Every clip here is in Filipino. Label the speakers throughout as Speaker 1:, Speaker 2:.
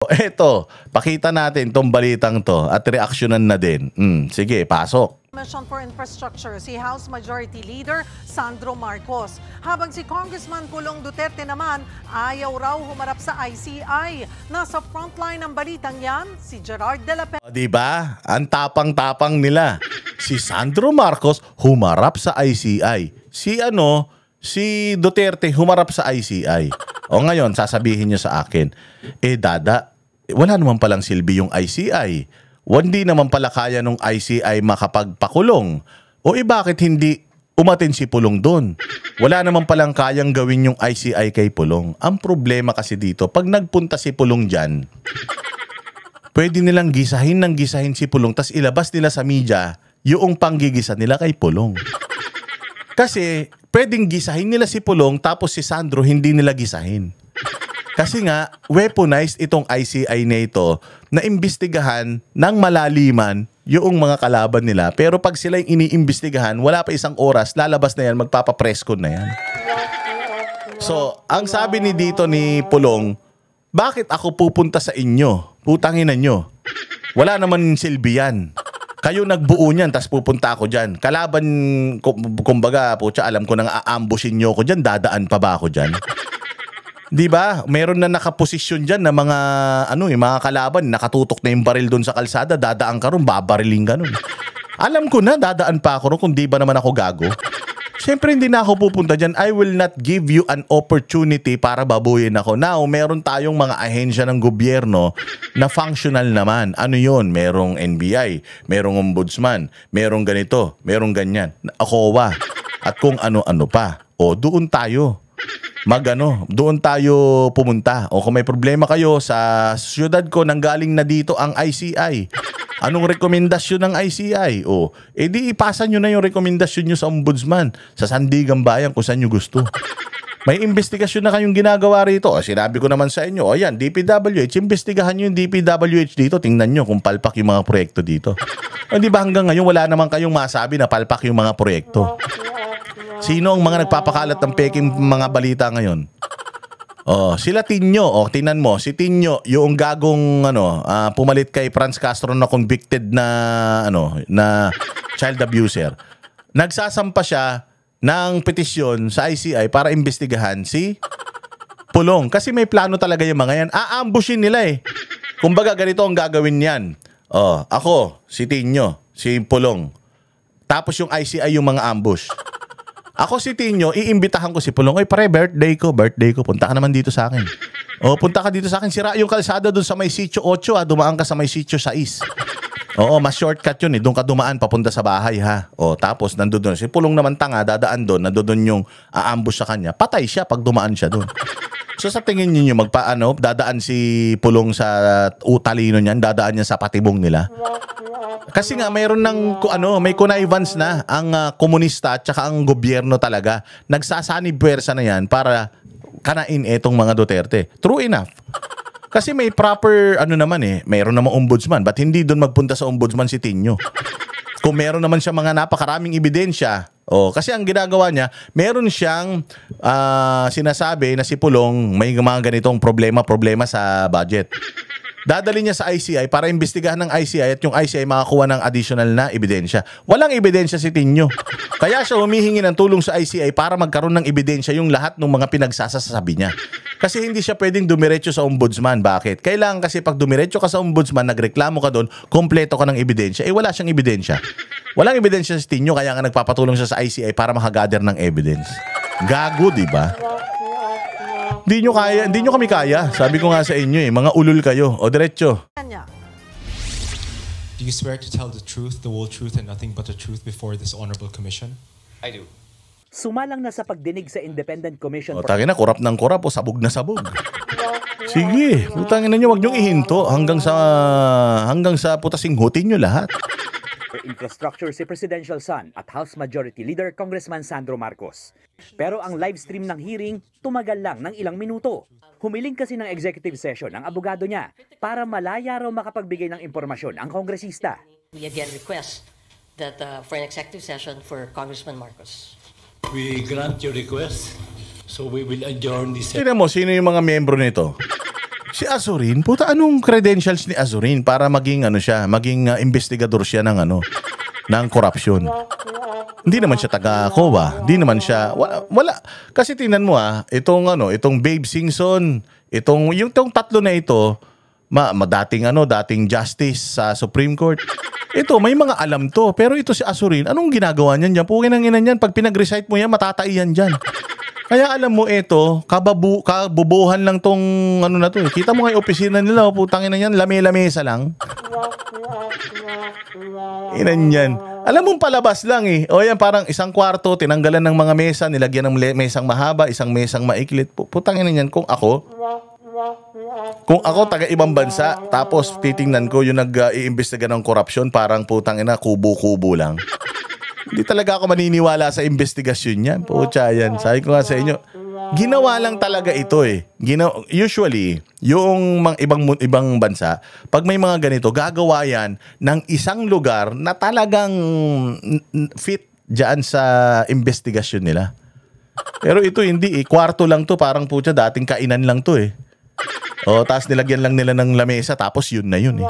Speaker 1: Eto, pakita natin tong balitang to at reaksyonan na din. Sige, pasok.
Speaker 2: Commission for Infrastructure, si House Majority Leader Sandro Marcos. Habang si Congressman Pulong Duterte naman, ayaw raw humarap sa ICI. Nasa frontline ng balitang yan, si Gerard de la Peña.
Speaker 1: Diba? Ang tapang-tapang nila. Si Sandro Marcos humarap sa ICI. Si Duterte humarap sa ICI. O ngayon, sasabihin niyo sa akin, Dada, wala naman palang silbi yung ICI. Hindi naman pala kaya nung ICI makapagpakulong. O bakit hindi umatin si Pulong doon? Wala naman palang kayang gawin yung ICI kay Pulong. Ang problema kasi dito, pag nagpunta si Pulong dyan, pwede nilang gisahin si Pulong tas ilabas nila sa media yung panggigisa nila kay Pulong. Kasi pwedeng gisahin nila si Pulong tapos si Sandro hindi nila gisahin. Kasi nga, weaponized itong ICI na ito na imbestigahan ng malaliman yung mga kalaban nila. Pero pag sila yung iniimbestigahan, wala pa isang oras, lalabas na yan, magpapapreskon na yan. So, ang sabi ni dito ni Pulong, bakit ako pupunta sa inyo? Putangin nyo. Wala naman silbi yan. Kayo nagbuo niyan, tas pupunta ako dyan. Kalaban, kumbaga, putya, alam ko nang aambushin nyo ko dyan, dadaan pa ba ako dyan? Diba? Meron na nakaposisyon dyan na mga kalaban, nakatutok na yung baril doon sa kalsada, dadaan ka ron, babariling ka nun. Alam ko na, dadaan pa ako ron kung di ba naman ako gago. Siyempre hindi na ako pupunta dyan. I will not give you an opportunity para babuyin ako. Now, meron tayong mga ahensya ng gobyerno na functional naman. Ano yun? Merong NBI, merong ombudsman, merong ganito, merong ganyan. ACOA, at kung ano-ano pa. O, doon tayo. Doon tayo pumunta. O kung may problema kayo sa syudad ko, nanggaling na dito ang ICI. Anong rekomendasyon ng ICI? O, di ipasa nyo na yung rekomendasyon nyo sa ombudsman, sa Sandigan Bayan, kung saan nyo gusto. May investigasyon na kayong ginagawa rito. O, sinabi ko naman sa inyo, yan, DPWH, investigahan nyo yung DPWH dito. Tingnan nyo kung palpak yung mga proyekto dito. O, di ba hanggang ngayon wala naman kayong masabi na palpak yung mga proyekto? Sino ang mga nagpapakalat ng peking mga balita ngayon? Sila Tinyo. Tinan mo, si Tinyo, yung gagong pumalit kay Franz Castro na convicted na child abuser. Nagsasampa siya ng petisyon sa ICI para imbestigahan si Pulong. Kasi may plano talaga yung mga yan. Aambushin nila eh. Kumbaga ganito ang gagawin niyan. Ako, si Tinyo, si Pulong. Tapos yung ICI yung mga ambush. Ako si Tinyo, iimbitahan ko si Pulong. Pare, birthday ko. Punta ka naman dito sa akin. Punta ka dito sa akin. Sira yung kalsada doon sa may sitio 8, dumaan ka sa may sitio 6. Mas shortcut yun eh. Doon ka dumaan, papunta sa bahay ha. Tapos nandun. Si Pulong naman tanga, dadaan doon. Nandun yung aambush sa kanya. Patay siya pag dumaan siya doon. So sa tingin niyo dadaan si Pulong sa utalino niyan, dadaan niya sa patibong nila. Kasi nga mayroon ng may connivance na ang komunista at saka ang gobyerno talaga. Nagsasanib puwersa na yan para kanain etong mga Duterte. True enough. Kasi may proper mayroon namang ombudsman. Ba't hindi doon magpunta sa ombudsman si Tinyo? Kung meron naman siya mga napakaraming ebidensya. Kasi ang ginagawa niya, meron siyang sinasabi na si Pulong may mga ganitong problema sa budget. Dadali niya sa ICI para imbestigahan ng ICI at yung ICI makakuha ng additional na ebidensya. Walang ebidensya si Tinyo. Kaya siya humihingi ng tulong sa ICI para magkaroon ng ebidensya yung lahat ng mga pinagsasasabi niya. Kasi hindi siya pwedeng dumiretso sa ombudsman. Bakit? Kailangan kasi pag dumiretso ka sa ombudsman, nagreklamo ka doon, kompleto ka ng ebidensya. Wala siyang ebidensya. Walang ebidensya si Tinyo, kaya nga nagpapatulong siya sa ICI para makagather ng evidence. Gago, di ba? Hindi nyo kami kaya. Sabi ko nga sa inyo mga ulul kayo. Diretso.
Speaker 3: Do you swear to tell the truth, the whole truth, and nothing but the truth before this honorable commission?
Speaker 4: I do.
Speaker 5: Sumalang na sa pagdinig sa Independent Commission.
Speaker 1: Tangina, kurap ng kurap o sabog na sabog. Sige, utangin na nyo, wag nyong ihinto hanggang sa putasinghutin nyo lahat.
Speaker 5: Infrastructure si Presidential Son at House Majority Leader Congressman Sandro Marcos. Pero ang live stream ng hearing tumagal lang ng ilang minuto. Humiling kasi ng executive session ang abogado niya para malaya raw makapagbigay ng impormasyon ang kongresista.
Speaker 6: We again request that for an executive session for Congressman Marcos.
Speaker 4: We grant your request, so we will adjourn this.
Speaker 1: Tignan mo, sino yung mga membro nito? Si Azurin, puta, anong credentials ni Azurin para maging ano siya, maging investigador siya ng ano, ng korupsyon? Hindi naman siya taga-COA, hindi naman siya wala. Kasi tingnan mo itong Babe Singson, yung tatlo na ito, dating justice sa Supreme Court. Ito, may mga alam to, pero ito si Azurin, anong ginagawa niyan diyan? Pugin ang ina niyan, pag pinag-recite mo yan, matataiyan diyan. Kaya alam mo ito, kabubuhan lang tong ano na to. Kita mo kay opisina nila, putangin na yan, lame-lamesa lang. Inan yan. Alam mong palabas lang eh. O yan, parang isang kwarto, tinanggalan ng mga mesa, nilagyan ng mesang mahaba, isang mesang maiklit. Putangin na yan, kung ako, taga ibang bansa, tapos titingnan ko yung nag-iimbestiga ng korupsyon, parang putangin na, kubo-kubo lang. Hindi talaga ako maniniwala sa investigasyon niyan. Pucha yan. Sabi ko nga sa inyo, ginawa lang talaga ito eh. Usually, yung mga ibang bansa, pag may mga ganito, gagawa yan ng isang lugar na talagang fit dyan sa investigasyon nila. Pero ito hindi eh. Kwarto lang to, parang pucha, dating kainan lang to eh. O, tapos nilagyan lang nila ng lamesa, tapos yun na yun eh.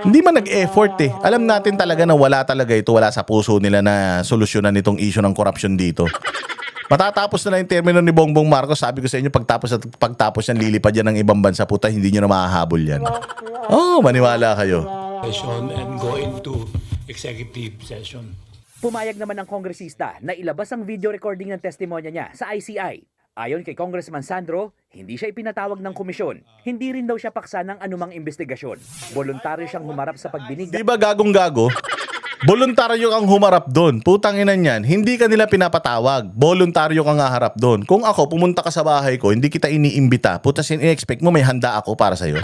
Speaker 1: Hindi man nag-effort eh. Alam natin talaga na wala talaga ito, wala sa puso nila na solusyonan itong issue ng corruption dito. Matatapos na lang yung termino ni Bongbong Marcos. Sabi ko sa inyo, pagtapos yan, lilipad yan ng ibang bansa. Puta, hindi nyo na mahahabol yan. Maniwala kayo.
Speaker 4: And go into executive session.
Speaker 5: Pumayag naman ng kongresista na ilabas ang video recording ng testimonya niya sa ICI. Ayon kay Congressman Sandro, hindi siya ipinatawag ng komisyon. Hindi rin daw siya paksa ng anumang investigasyon. Voluntaryo siyang humarap sa pagdinig.
Speaker 1: Di ba gagong-gago? Voluntaryo kang humarap doon. Putang ina niyan, hindi ka nila pinapatawag. Voluntaryo kang haharap doon. Kung ako, pumunta ka sa bahay ko, hindi kita iniimbita. Putas, in-expect mo may handa ako para sa'yo.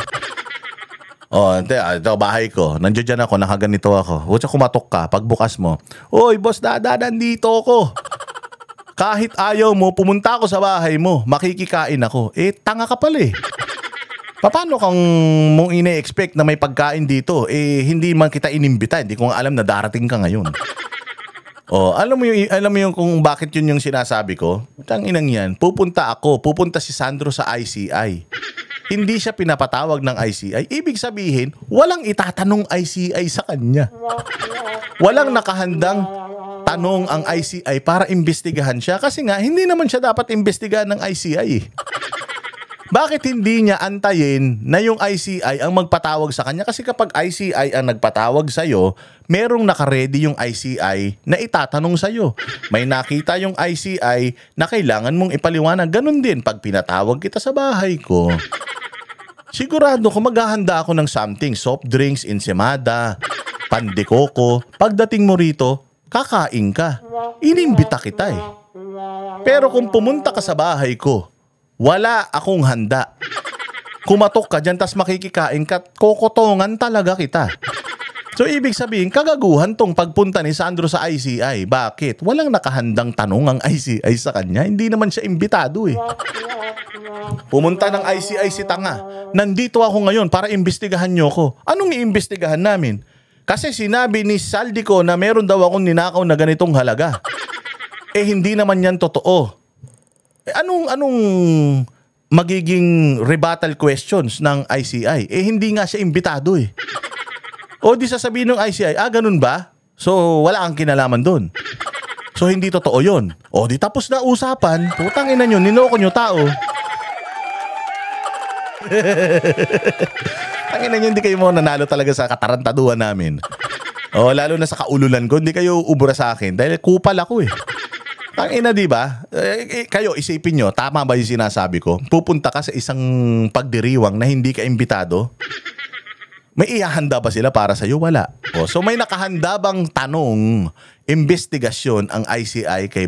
Speaker 1: Ito, bahay ko. Nandiyan dyan ako, nakaganito ako. Huwag kumatok ka, pagbukas mo. Oy, boss, nandito ako. Kahit ayaw mo, pumunta ako sa bahay mo, makikikain ako. Tanga ka pala eh. Paano kang mong ine-expect na may pagkain dito? Hindi man kita inimbita, hindi ko nga alam na darating ka ngayon. Alam mo yung kung bakit yun yung sinasabi ko? Tanginang yan, pupunta si Sandro sa ICI. Hindi siya pinapatawag ng ICI. Ibig sabihin, walang itatanong ICI sa kanya. Walang nakahandang tanong ang ICI para imbestigahan siya. Kasi nga, hindi naman siya dapat imbestigahan ng ICI. Bakit hindi niya antayin na yung ICI ang magpatawag sa kanya? Kasi kapag ICI ang nagpatawag sa'yo, merong nakaredy yung ICI na itatanong sa'yo. May nakita yung ICI na kailangan mong ipaliwanag. Ganon din pag pinatawag kita sa bahay ko. Sigurado ko maghahanda ako ng something. Soft drinks, ensimada, pandekoko. Pagdating mo rito, kakain ka. Inimbita kita eh. Pero kung pumunta ka sa bahay ko, wala akong handa. Kumatok ka dyan, tas makikikain ka, kokotongan talaga kita. So, ibig sabihin, kagaguhan tong pagpunta ni Sandro sa ICI. Bakit? Walang nakahandang tanong ang ICI sa kanya. Hindi naman siya imbitado eh. Pumunta ng ICI si Tanga. Nandito ako ngayon para imbestigahan nyo ko. Anong iimbestigahan namin? Kasi sinabi ni Saldico na meron daw akong ninakaw na ganitong halaga. Hindi naman yan totoo. Anong magiging rebuttal questions ng ICI? Hindi nga siya imbitado eh. O di sasabihin ng ICI, ganun ba? So wala kang kinalaman doon. So hindi totoo yun. O di tapos na usapan, putang ina nyo, ninoko nyo tao. Ang ina nyo, hindi kayo mo nanalo talaga sa katarantaduhan namin. Lalo na sa kaululan ko, hindi kayo ubra sa akin dahil kupal ako eh. Ang ina, di ba? Kayo, isipin nyo, tama ba yung sinasabi ko? Pupunta ka sa isang pagdiriwang na hindi ka imbitado? May ihahanda ba sila para sa'yo? Wala. So may nakahanda bang tanong, investigasyon ang ICI kay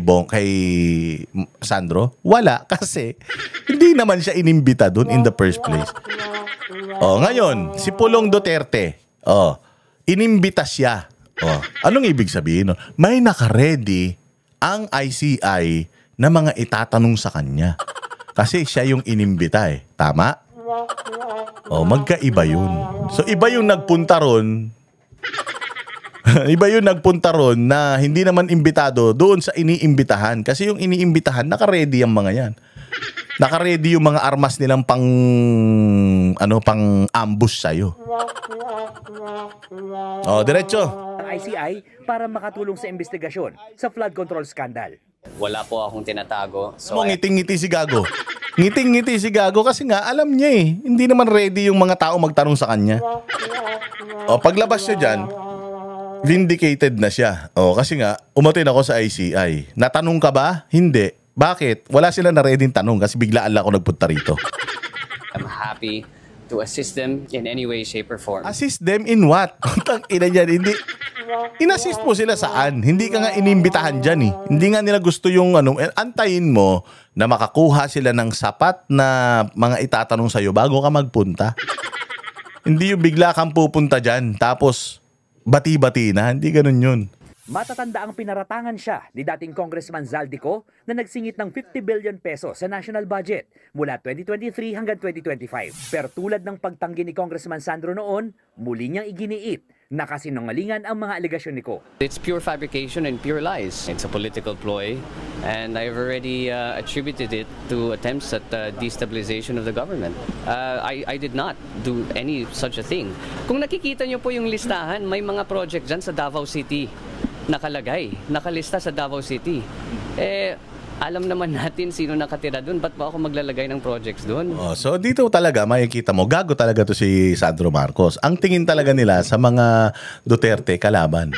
Speaker 1: Sandro? Wala, kasi hindi naman siya inimbita doon in the first place. Ngayon, si Pulong Duterte, inimbita siya. Anong ibig sabihin? May naka-ready ang ICI na mga itatanong sa kanya. Kasi siya yung inimbita eh. Tama? Magkaiba yun. So, iba yung nagpunta ron. Iba yung nagpunta ron na hindi naman imbitado doon sa iniimbitahan. Kasi yung iniimbitahan, naka-ready ang mga yan. Naka-ready yung mga armas nilang pang ambush sa'yo. Diretso.
Speaker 5: Ang ICI para makatulong sa investigasyon sa flood control scandal.
Speaker 7: Wala po akong tinatago.
Speaker 1: So, ngiting-ngiti si Gago. Ngiting-ngiti si Gago kasi nga alam niya hindi naman ready yung mga tao magtanong sa kanya. Paglabas niya dyan, vindicated na siya. Kasi nga, umatin ako sa ICI. Natanong ka ba? Hindi. Bakit? Wala sila na ready tanong kasi biglaan lang ako nagpunta rito.
Speaker 7: I'm happy to assist them in any way, shape, or form.
Speaker 1: Assist them in what? Tang ina niyan, hindi. Inassist mo sila saan? Hindi ka nga inimbitahan dyan Hindi nga nila gusto yung antayin mo na makakuha sila ng sapat na mga itatanong sa'yo bago ka magpunta. Hindi yung bigla kang pupunta dyan tapos bati-bati na. Hindi ganun yun.
Speaker 5: Matatanda ang pinaratangan siya ni dating Congressman Zaldico na nagsingit ng 50 billion pesos sa national budget mula 2023 hanggang 2025. Pero tulad ng pagtanggi ni Congressman Sandro noon, muli niyang iginiit na kasinungalingan ang mga alegasyon ni Ko.
Speaker 7: It's pure fabrication and pure lies. It's a political ploy and I've already attributed it to attempts at destabilization of the government. I did not do any such a thing. Kung nakikita niyo po yung listahan, may mga project dyan sa Davao City nakalista sa Davao City. Alam naman natin sino nakatira doon. Ba't ba ako maglalagay ng projects doon?
Speaker 1: So dito talaga makikita mo, gago talaga to si Sandro Marcos. Ang tingin talaga nila sa mga Duterte kalaban.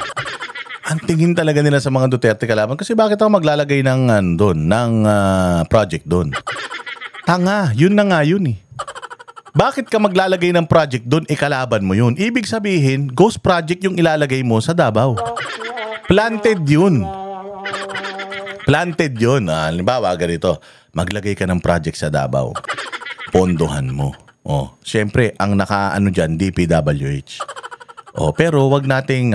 Speaker 1: Ang tingin talaga nila sa mga Duterte kalaban. Kasi bakit ako maglalagay ng project doon? Tanga, yun na nga yun Bakit ka maglalagay ng project doon, ikalaban mo yun? Ibig sabihin, ghost project yung ilalagay mo sa Davao. Planted yun. Planted yun. Halimbawa, ganito. Maglagay ka ng project sa Davao. Pondohan mo. Siyempre, ang naka-ano dyan, DPWH. Pero wag nating,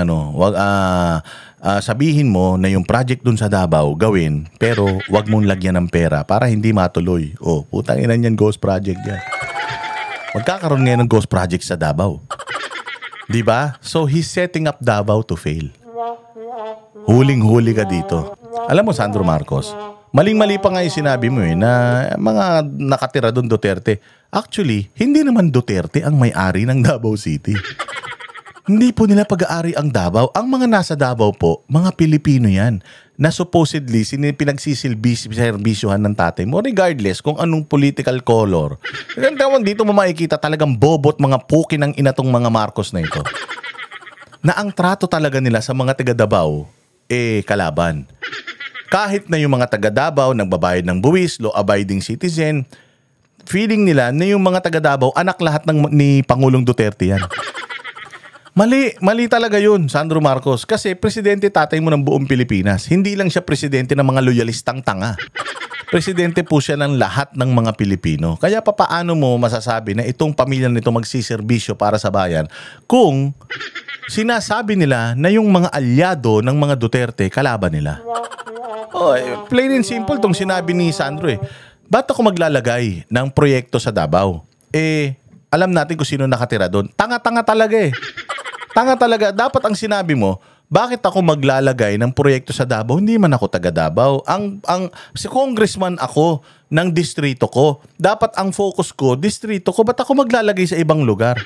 Speaker 1: sabihin mo na yung project dun sa Davao, gawin, pero wag mong lagyan ng pera para hindi matuloy. Putang ina yan, ghost project yan. Magkakaroon ngayon ng ghost project sa Davao. Diba? So, he's setting up Davao to fail. Huling-huli ka dito. Alam mo, Sandro Marcos, maling-mali pa nga yung sinabi mo na mga nakatira doon Duterte. Actually, hindi naman Duterte ang may-ari ng Davao City. Hindi po nila pag-aari ang Davao. Ang mga nasa Davao po, mga Pilipino yan, na supposedly pinagsisilbi-servisyohan ng tatay mo, regardless kung anong political color. Ang tawag dito mo makikita talagang bobot mga puki ng inatong mga Marcos na ito. Na ang trato talaga nila sa mga taga Davao, kalaban. Kahit na yung mga taga Davao nagbabayad ng buwis, law-abiding citizen, feeling nila na yung mga taga Davao anak lahat ni Pangulong Duterte yan. Mali talaga yun, Sandro Marcos. Kasi presidente tatay mo ng buong Pilipinas. Hindi lang siya presidente ng mga loyalistang tanga. Presidente po siya ng lahat ng mga Pilipino. Kaya paano mo masasabi na itong pamilya nito magsiservisyo para sa bayan kung sinasabi nila na yung mga alyado ng mga Duterte kalaban nila? Plain and simple tong sinabi ni Sandro Ba't ako maglalagay ng proyekto sa Davao? Alam natin kung sino nakatira doon. Tanga-tanga talaga Tanga talaga. Dapat ang sinabi mo, bakit ako maglalagay ng proyekto sa Davao? Hindi man ako taga Davao. Si congressman ako ng distrito ko. Dapat ang focus ko, distrito ko. Ba't ako maglalagay sa ibang lugar?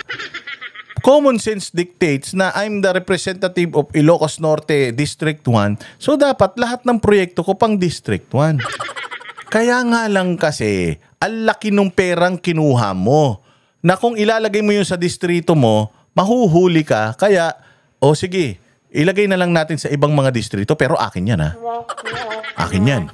Speaker 1: Common sense dictates na I'm the representative of Ilocos Norte District 1. So dapat lahat ng proyekto ko pang District 1. Kaya nga lang kasi, ang laki nung perang kinuha mo. Na kung ilalagay mo yun sa distrito mo, mahuhuli ka. Kaya, sige, ilagay na lang natin sa ibang mga distrito, pero akin yan, Akin yan,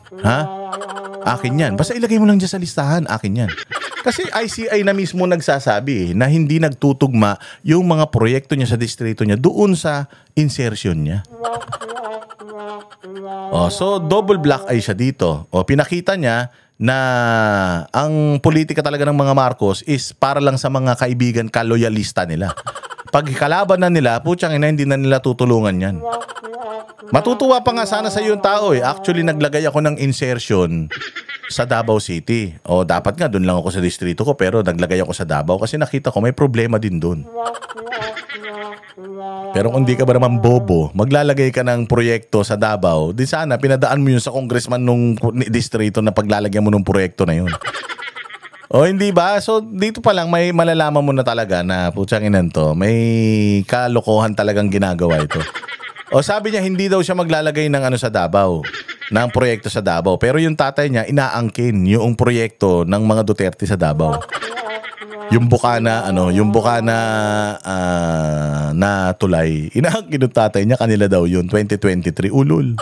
Speaker 1: Akin yan. Basta ilagay mo lang dyan sa listahan, akin yan. Kasi ICI na mismo nagsasabi na hindi nagtutugma yung mga proyekto niya sa distrito niya doon sa insertion niya. So, double black eye siya dito. Pinakita niya na ang politika talaga ng mga Marcos is para lang sa mga kaibigan kaloyalista nila. Pag kalaban na nila, putyang ina, hindi na nila tutulungan yan. Matutuwa pa nga sana sa yung tao Actually, naglagay ako ng insertion sa Davao City. O dapat nga doon lang ako sa distrito ko pero naglagay ako sa Davao kasi nakita ko may problema din doon. Pero kung di ka ba naman bobo, maglalagay ka ng proyekto sa Davao, di sana pinadaan mo yun sa congressman nung distrito na paglalagyan mo ng proyekto na yun. O hindi ba? So dito pa lang may malalaman mo na talaga na putsang inan to, may kalokohan talagang ginagawa ito. O sabi niya hindi daw siya maglalagay ng ano sa Davao, ng proyekto sa Davao. Pero yung tatay niya inaangkin yung proyekto ng mga Duterte sa Davao. Yung Bukana na tulay. Inaangkin ng tatay niya, kanila daw yun 2023 ulul.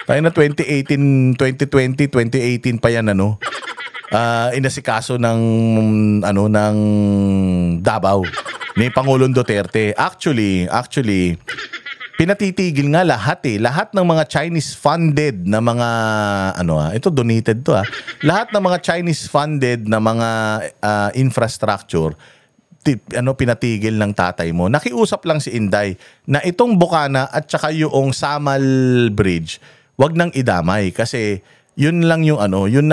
Speaker 1: Tayo na 2018, 2020, 2018 pa yan inasikaso ng Davao ni Pangulong Duterte. Actually pinatitigil nga lahat ng mga Chinese funded na mga ito donated to lahat ng mga Chinese funded na mga infrastructure pinatigil ng tatay mo. Nakiusap lang si Inday na itong Bukana at saka yung Samal Bridge wag nang idamay kasi yun lang yung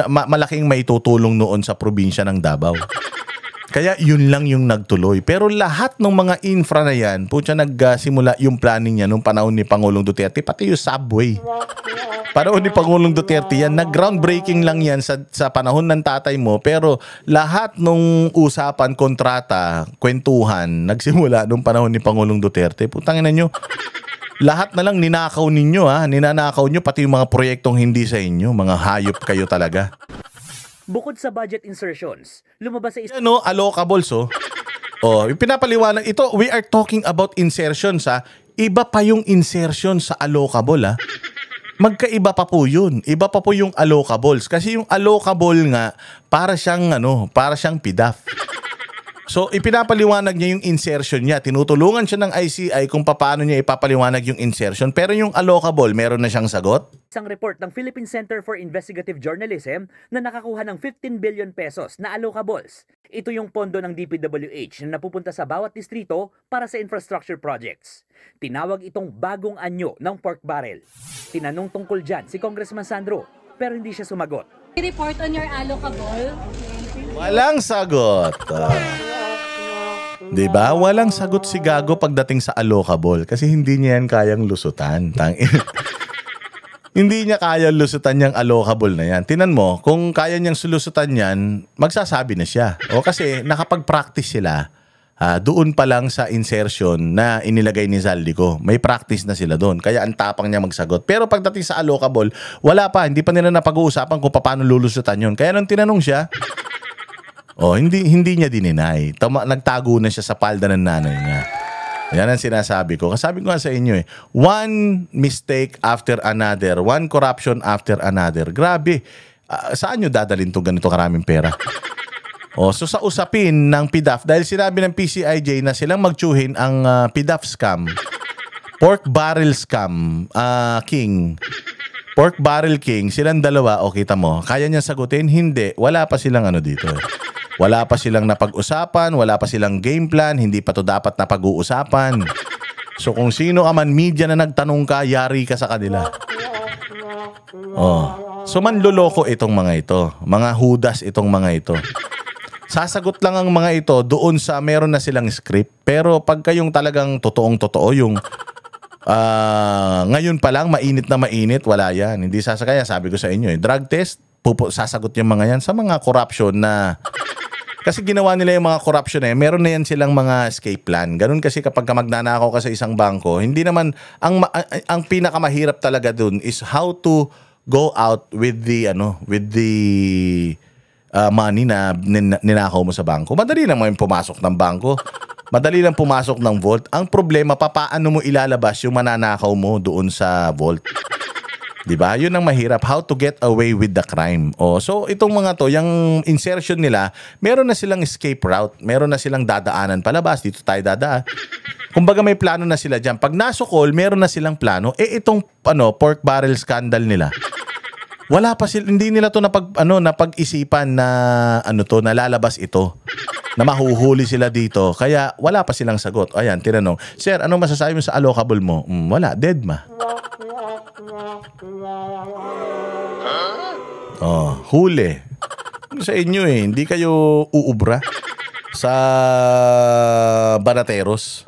Speaker 1: malaking maitutulong noon sa probinsya ng Davao. Kaya yun lang yung nagtuloy. Pero lahat ng mga infra na yan, nagsimula yung planning niya nung panahon ni Pangulong Duterte, pati yung subway. Panahon ni Pangulong Duterte yan, nag-groundbreaking lang yan sa panahon ng tatay mo, pero lahat nung usapan, kontrata, kwentuhan, nagsimula nung panahon ni Pangulong Duterte. Putangin na nyo, lahat na lang ninakaw ninyo ninanakaw nyo, pati yung mga proyektong hindi sa inyo, mga hayop kayo talaga.
Speaker 5: Bukod sa budget insertions, lumabas sa
Speaker 1: allocables yung pinapaliwanag ito, we are talking about insertions iba pa yung insertion sa allocable magkaiba pa po yun. Iba pa po yung allocables kasi yung allocable nga para siyang PDAF. So ipinapaliwanag niya yung insertion niya, tinutulungan siya ng ICI kung paano niya ipapaliwanag yung insertion, pero yung allocable meron na siyang sagot.
Speaker 5: Isang report ng Philippine Center for Investigative Journalism na nakakuha ng 15 billion pesos na allocables. Ito yung pondo ng DPWH na napupunta sa bawat distrito para sa infrastructure projects. Tinawag itong bagong anyo ng pork barrel. Tinanong tungkol dyan si Congressman Sandro, pero hindi siya sumagot.
Speaker 8: Report on your allocable.
Speaker 1: Walang sagot. Diba? Walang sagot si Gago pagdating sa allocable kasi hindi niya yan kayang lusutan. Hindi niya kaya lusutan yung allocable na yan. Tinan mo, kung kaya niyang sulusutan yan, magsasabi na siya. O kasi nakapag-practice sila doon pa lang sa insertion na inilagay ni Zaldico. May practice na sila doon. Kaya ang tapang niya magsagot. Pero pagdating sa allocable, wala pa. Hindi pa nila napag-uusapan kung paano lulusutan yun. Kaya nung tinanong siya, hindi niya dininay. Nagtago na siya sa palda ng nanay niya. Yan ang sinasabi ko. Kasabi ko nga sa inyo one mistake after another, one corruption after another. Grabe. Saan nyo dadalhin itong ganito karaming pera? So sa usapin ng PDAF, dahil sinabi ng PCIJ na silang magtsuhin ang PDAF scam, pork barrel scam, king. Pork barrel king, silang dalawa, kita mo, kaya niya sagutin? Hindi. Wala pa silang dito. Wala pa silang napag-usapan, wala pa silang game plan, hindi pa to dapat napag-uusapan. So kung sino ka man media na nagtanong ka, yari ka sa kanila. So manloloko itong mga ito. Mga hudas itong mga ito. Sasagot lang ang mga ito doon sa meron na silang script. Pero pag kayong talagang totoong-totoo yung ngayon pa lang mainit na mainit, wala yan. Hindi sasakaya, sabi ko sa inyo drug test, sasagot yung mga yan sa mga corruption na kasi ginawa nila yung mga corruption meron na yan silang mga escape plan. Ganun kasi kapag magnanakaw ka sa isang bangko, hindi naman ang pinakamahirap talaga dun is how to go out with the money na ninakaw mo sa bangko. Madali lang pumasok ng bangko. Madali lang pumasok ng vault. Ang problema, paano mo ilalabas yung mananakaw mo doon sa vault? Diba? Yun ang mahirap. How to get away with the crime. So itong mga to, yung insertion nila, meron na silang escape route. Meron na silang dadaanan palabas. Dito tayo dadaan. Kumbaga may plano na sila dyan. Pag nasukol, meron na silang plano. Itong pork barrel scandal nila, wala pa sila, hindi nila to napag-isipan na na lalabas ito. Na mahuhuli sila dito. Kaya wala pa silang sagot. Ayan, tinanong, Sir, ano masasabi mo sa allocable mo? Wala, dead ma. Oh, huli. Sa inyo hindi kayo uubra sa banateros.